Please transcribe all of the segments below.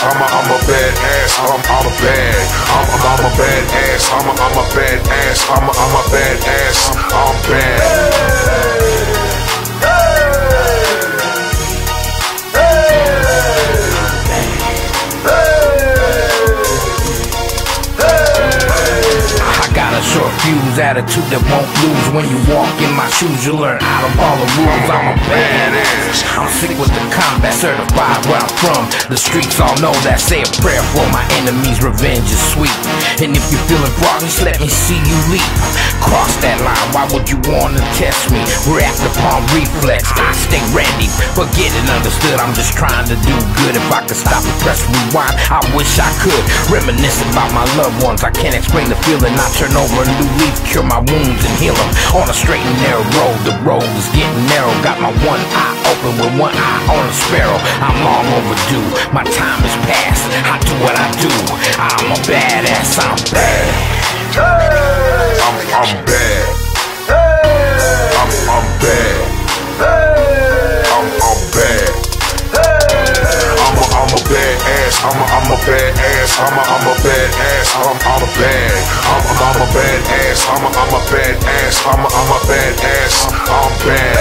I'm a badass, I'm a bad. I'm a badass, I'm a badass, I'm a badass, I'm bad. A short fuse attitude that won't lose. When you walk in my shoes, you learn out of all the rules. I'm a badass. I'm sick with the combat, certified where I'm from. The streets all know that. Say a prayer for my enemies, revenge is sweet. And if you're feeling froggy, let me see you leap. Cross that line, why would you wanna test me? React upon reflex, I stay ready. Forget it, understood, I'm just trying to do good. If I could stop and press rewind, I wish I could. Reminisce about my loved ones, I can't explain the feeling. I turn over a new leaf, cure my wounds and heal them. On a straight and narrow road, the road is getting narrow. Got my one eye open with one eye on a sparrow. I'm long overdue, my time is past. I do what I do, I'm a badass, I'm bad. I'm bad. I'm bad. I'm bad. I'm a badass, I'm a badass, I'm a badass, I'm a bad. I'm a badass, I'm a badass, I'm a badass, I'm bad.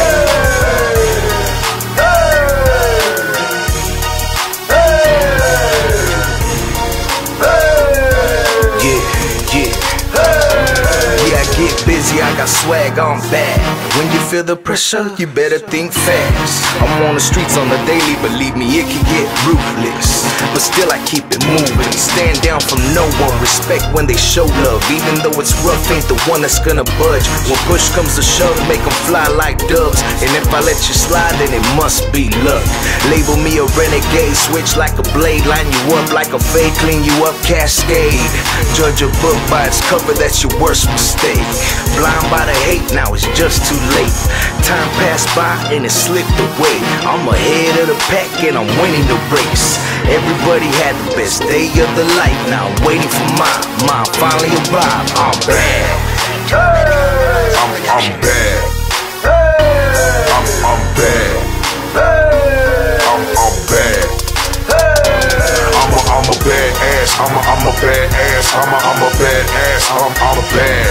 Get busy, I got swag, I'm bad. When you feel the pressure, you better think fast. I'm on the streets on the daily, believe me, it can get ruthless. But still I keep it moving, stand down from no one. Respect when they show love, even though it's rough, ain't the one that's gonna budge. When push comes to shove, make them fly like doves. And if I let you slide, then it must be luck. Label me a renegade, switch like a blade. Line you up like a fade, clean you up, cascade. Judge a book by its cover, that's your worst mistake. Blind by the hate, now it's just too late. Time passed by and it slipped away. I'm ahead of the pack and I'm winning the race. Everybody had the best day of their life. Now I'm waiting for mine finally arrived. I'm bad. I'm bad. I'm bad. I'm bad. I'm a badass, I'm a badass, I'm a badass, I'm a bad.